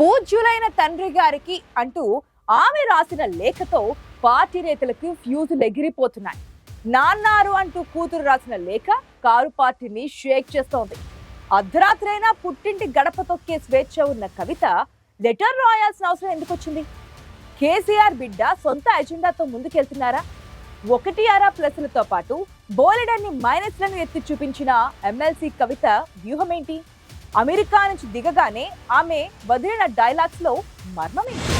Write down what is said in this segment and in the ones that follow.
పూజ్యులైన తండ్రి గారికి అంటూ ఆమె రాసిన లేఖతో పార్టీ నేతలకు ఫ్యూజులు ఎగిరిపోతున్నాయి. నాన్నారు అంటూ కూతురు రాసిన లేఖ కారు పార్టీని షేక్ చేస్తోంది. అర్ధరాత్రైనా పుట్టింటి గడప తొక్కే స్వేచ్ఛ ఉన్న కవిత లెటర్ రాయాల్సిన అవసరం ఎందుకు వచ్చింది? కేసీఆర్ బిడ్డ సొంత ఎజెండాతో ముందుకెళ్తున్నారా? ఒకటి అరా ప్లస్లతో పాటు బోలెడన్ని మైనస్లను ఎత్తి చూపించిన ఎమ్మెల్సీ కవిత వ్యూహం ఏంటి? అమెరికా నుంచి దిగగానే ఆమె వదిలిన డైలాగ్స్ లో మర్మమేంటి?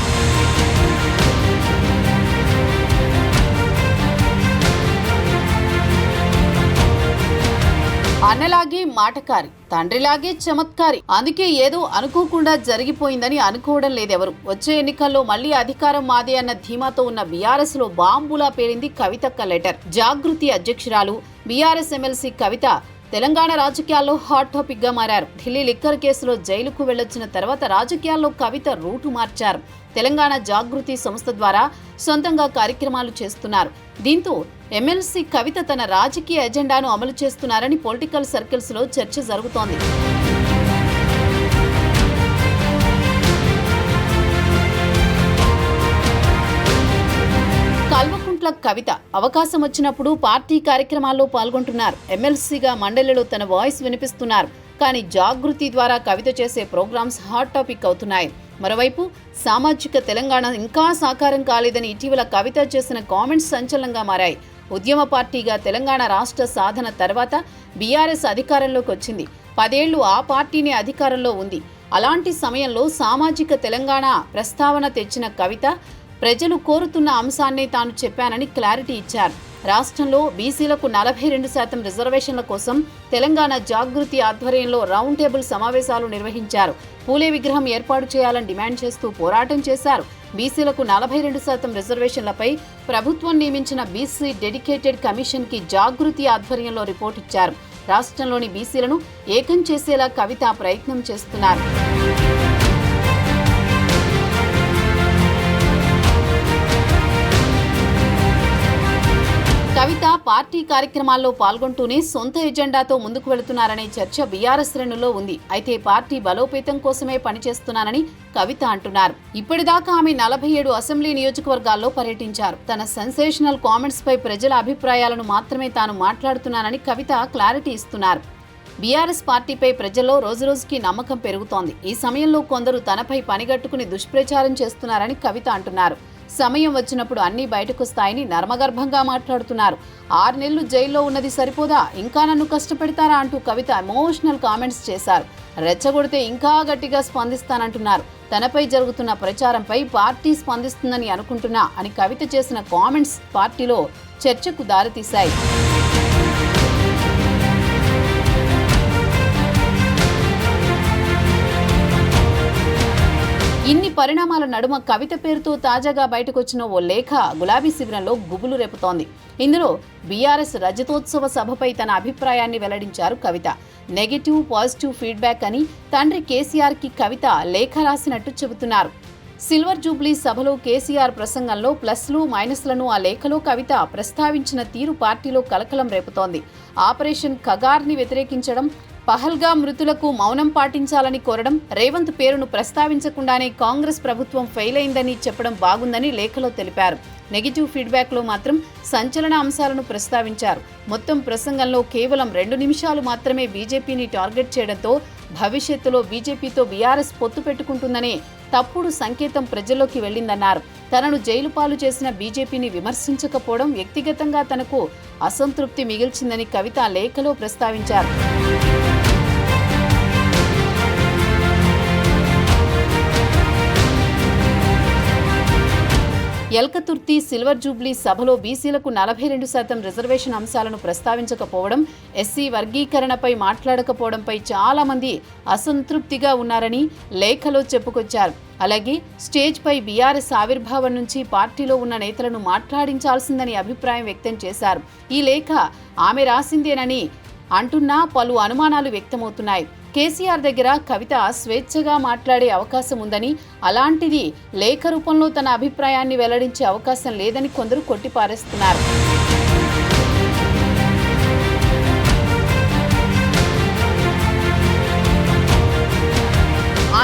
అన్నలాగే మాటకారి, తండ్రిలాగే చమత్కారి. అందుకే ఏదో అనుకోకుండా జరిగిపోయిందని అనుకోవడం లేదెవరు. వచ్చే ఎన్నికల్లో మళ్లీ అధికారం మాదే అన్న ధీమాతో ఉన్న బీఆర్ఎస్ లో బాంబులా పేరింది కవితక్క లెటర్. జాగృతి అధ్యక్షురాలు బీఆర్ఎస్ ఎమ్మెల్సీ కవిత తెలంగాణ రాజకీయాల్లో హాట్ టాపిక్ గా మారారు. ఢిల్లీ లిక్కర్ కేసులో జైలుకు వెళ్లొచ్చిన తర్వాత రాజకీయాల్లో కవిత రూటు మార్చారు. తెలంగాణ జాగృతి సంస్థ ద్వారా సొంతంగా కార్యక్రమాలు చేస్తున్నారు. దీంతో ఎమ్మెల్సీ కవిత తన రాజకీయ ఎజెండాను అమలు చేస్తున్నారని పొలిటికల్ సర్కిల్స్ లో చర్చ జరుగుతోంది. కల్వకుంట్ల కవిత అవకాశం వచ్చినప్పుడు పార్టీ కార్యక్రమాల్లో పాల్గొంటున్నారు. ఎమ్మెల్సీగా మండలిలో తన వాయిస్ వినిపిస్తున్నారు. కానీ జాగృతి ద్వారా కవిత చేసే ప్రోగ్రామ్స్ హాట్ టాపిక్ అవుతున్నాయి. మరోవైపు సామాజిక తెలంగాణ ఇంకా సాకారం కాలేదని ఇటీవల కవిత చేసిన కామెంట్స్ సంచలనంగా మారాయి. ఉద్యమ పార్టీగా తెలంగాణ రాష్ట్ర సాధన తర్వాత బీఆర్ఎస్ అధికారంలోకి వచ్చింది. 10 ఏళ్లు ఆ పార్టీని అధికారంలో ఉంది. అలాంటి సమయంలో సామాజిక తెలంగాణ ప్రస్తావన తెచ్చిన కవిత ప్రజలు కోరుతున్న అంశాన్నే తాను చెప్పానని క్లారిటీ ఇచ్చారు. రాష్ట్రంలో బీసీలకు 42% రిజర్వేషన్ల కోసం తెలంగాణ జాగృతి ఆధ్వర్యంలో రౌండ్ టేబుల్ సమావేశాలు నిర్వహించారు. పూలే విగ్రహం ఏర్పాటు చేయాలని డిమాండ్ చేస్తూ పోరాటం చేశారు. బీసీలకు 42% రిజర్వేషన్లపై ప్రభుత్వం నియమించిన బీసీ డెడికేటెడ్ కమిషన్ కి జాగృతి ఆధ్వర్యంలో రిపోర్ట్ ఇచ్చారు. రాష్ట్రంలోని బీసీలను ఏకం చేసేలా కవిత ప్రయత్నం చేస్తున్నారు. కవిత పార్టీ కార్యక్రమాల్లో పాల్గొంటూనే సొంత ఎజెండాతో ముందుకు వెళుతున్నారనే చర్చ బీఆర్ఎస్ శ్రేణుల్లో ఉంది. అయితే పార్టీ బలోపేతం కోసమే పనిచేస్తున్నానని కవిత అంటున్నారు. ఇప్పటిదాకా ఆమె 47 అసెంబ్లీ నియోజకవర్గాల్లో పర్యటించారు. తన సెన్సేషనల్ కామెంట్స్ పై ప్రజల అభిప్రాయాలను మాత్రమే తాను మాట్లాడుతున్నానని కవిత క్లారిటీ ఇస్తున్నారు. బీఆర్ఎస్ పార్టీపై ప్రజల్లో రోజురోజుకి నమ్మకం పెరుగుతోంది. ఈ సమయంలో కొందరు తనపై పనిగట్టుకుని దుష్ప్రచారం చేస్తున్నారని కవిత అంటున్నారు. సమయం వచ్చినప్పుడు అన్నీ బయటకొస్తాయని నర్మగర్భంగా మాట్లాడుతున్నారు. 6 నెలలు జైల్లో ఉన్నది సరిపోదా, ఇంకా నన్ను కష్టపెడతారా అంటూ కవిత ఎమోషనల్ కామెంట్స్ చేశారు. రెచ్చగొడితే ఇంకా గట్టిగా స్పందిస్తానంటున్నారు. తనపై జరుగుతున్న ప్రచారంపై పార్టీ స్పందిస్తుందని అనుకుంటున్నా అని కవిత చేసిన కామెంట్స్ పార్టీలో చర్చకు దారితీశాయి. ఇన్ని పరిణామాల నడుమ కవిత పేరుతో తాజాగా బయటకొచ్చిన ఓ లేఖ గులాబీ శిబిరంలో గుబులు రేపుతోంది. ఇందులో బీఆర్ఎస్ రజతోత్సవ సభపై తన అభిప్రాయాన్ని వెల్లడించారు కవిత. నెగటివ్ పాజిటివ్ ఫీడ్బ్యాక్ అని తండ్రి కేసీఆర్ కి కవిత లేఖ రాసినట్టు చెబుతున్నారు. సిల్వర్ జూబ్లీ సభలో కేసీఆర్ ప్రసంగంలో ప్లస్లు మైనస్లను ఆ లేఖలో కవిత ప్రస్తావించిన తీరు పార్టీలో కలకలం రేపుతోంది. ఆపరేషన్ ఖగార్ని వ్యతిరేకించడం, పహల్గా మృతులకు మౌనం పాటించాలని కోరడం, రేవంత్ పేరును ప్రస్తావించకుండానే కాంగ్రెస్ ప్రభుత్వం ఫెయిల్ అయిందని చెప్పడం బాగుందని లేఖలో తెలిపారు. నెగిటివ్ ఫీడ్బ్యాక్లో మాత్రం సంచలన అంశాలను ప్రస్తావించారు. మొత్తం ప్రసంగంలో కేవలం 2 నిమిషాలు మాత్రమే బీజేపీని టార్గెట్ చేయడంతో భవిష్యత్తులో బీజేపీతో బీఆర్ఎస్ పొత్తు పెట్టుకుంటుందనే తప్పుడు సంకేతం ప్రజల్లోకి వెళ్లిందన్నారు. తనను జైలు పాలు చేసిన బీజేపీని విమర్శించకపోవడం వ్యక్తిగతంగా తనకు అసంతృప్తి మిగిల్చిందని కవిత లేఖలో ప్రస్తావించారు. ఎల్కతుర్తి సిల్వర్ జూబ్లీ సభలో బీసీలకు 42% రిజర్వేషన్ అంశాలను ప్రస్తావించకపోవడం, ఎస్సీ వర్గీకరణపై మాట్లాడకపోవడంపై చాలా మంది అసంతృప్తిగా ఉన్నారని లేఖలో చెప్పుకొచ్చారు. అలాగే స్టేజ్పై బీఆర్ఎస్ ఆవిర్భావం నుంచి పార్టీలో ఉన్న నేతలను మాట్లాడించాల్సిందని అభిప్రాయం వ్యక్తం చేశారు. ఈ లేఖ ఆమె రాసిందేనని అంటున్నా పలు అనుమానాలు వ్యక్తమవుతున్నాయి. కేసీఆర్ దగ్గర కవిత స్వేచ్ఛగా మాట్లాడే అవకాశం ఉందని, అలాంటిది లేఖ రూపంలో తన అభిప్రాయాన్ని వెల్లడించే అవకాశం లేదని కొందరు కొట్టిపారేస్తున్నారు.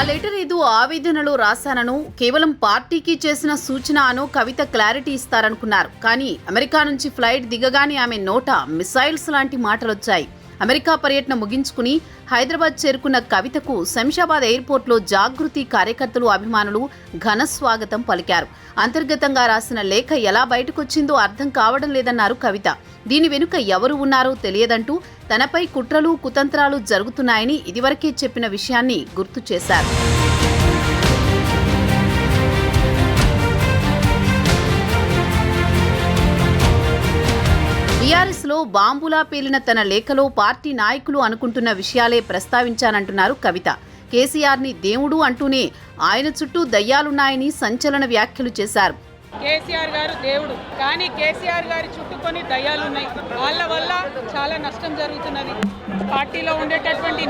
ఆ లెటర్ ఏదో ఆవేదనలో రాశానను, కేవలం పార్టీకి చేసిన సూచన అను కవిత క్లారిటీ ఇస్తారనుకున్నారు. కానీ అమెరికా నుంచి ఫ్లైట్ దిగగానే ఆమె నోట మిసైల్స్ లాంటి మాటలొచ్చాయి. అమెరికా పర్యటన ముగించుకుని హైదరాబాద్ చేరుకున్న కవితకు శంషాబాద్ ఎయిర్పోర్ట్లో జాగృతి కార్యకర్తలు, అభిమానులు ఘన స్వాగతం పలికారు. అంతర్గతంగా రాసిన లేఖ ఎలా బయటకొచ్చిందో అర్థం కావడం లేదన్నారు కవిత. దీని వెనుక ఎవరు ఉన్నారో తెలియదంటూ తనపై కుట్రలు, కుతంత్రాలు జరుగుతున్నాయని ఇదివరకే చెప్పిన విషయాన్ని గుర్తు చేశారు. బీఆర్ఎస్లో బాంబులా పేలిన తన లేఖలో పార్టీ నాయకులు అనుకుంటున్న విషయాలే ప్రస్తావించానంటున్నారు కవిత. కేసీఆర్ని దేవుడు అంటూనే ఆయన చుట్టూ దయ్యాలున్నాయని సంచలన వ్యాఖ్యలు చేశారు. కేసీఆర్ గారు దేవుడు, కానీ కేసీఆర్ గారి చుట్టుకొని దయ్యాలున్నాయి. వాళ్ళ వల్ల చాలా నష్టం జరుగుతున్నది. పార్టీలో ఉండేటటువంటి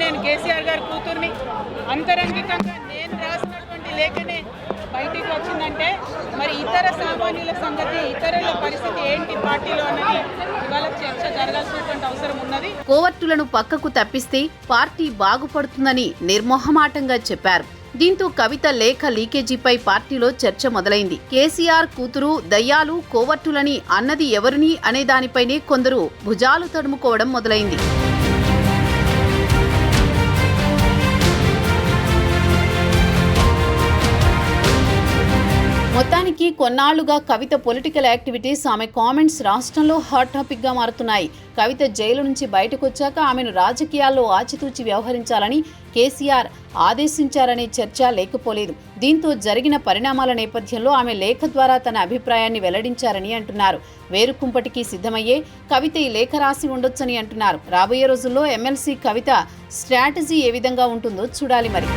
నేను కేసీఆర్ గారి కూతుర్ని, అంతరంగికంగా నేను రాసినటువంటి లేఖనే బయటికి వచ్చిందంటే మరి ఇతర సామాన్యుల సంగతి, ఇతరుల పరిస్థితి ఏంటి పార్టీలో అన్నది ఇవాళ చర్చ జరగాల్సినటువంటి అవసరం ఉన్నది. కోవర్టులను పక్కకు తప్పిస్తే పార్టీ బాగుపడుతుందని నిర్మోహమాటంగా చెప్పారు. దీంతో కవిత లేఖ లీకేజీపై పార్టీలో చర్చ మొదలైంది. కేసీఆర్ కూతురు దయ్యాలు, కోవర్టులని అన్నది ఎవరిని అనే దానిపైనే కొందరు భుజాలు తడుముకోవడం మొదలైంది. మొత్తానికి కొన్నాళ్లుగా కవిత పొలిటికల్ యాక్టివిటీస్, ఆమె కామెంట్స్ రాష్ట్రంలో హాట్ టాపిక్ గా మారుతున్నాయి. కవిత జైలు నుంచి బయటకొచ్చాక ఆమెను రాజకీయాల్లో ఆచితూచి వ్యవహరించాలని కేసీఆర్ ఆదేశించారనే చర్చ లేకపోలేదు. దీంతో జరిగిన పరిణామాల నేపథ్యంలో ఆమె లేఖ ద్వారా తన అభిప్రాయాన్ని వెల్లడించారని అంటున్నారు. వేరుకుంపటికి సిద్ధమయ్యే కవిత ఈ లేఖ రాసి ఉండొచ్చని అంటున్నారు. రాబోయే రోజుల్లో ఎమ్మెల్సీ కవిత స్ట్రాటజీ ఏ విధంగా ఉంటుందో చూడాలి మరి.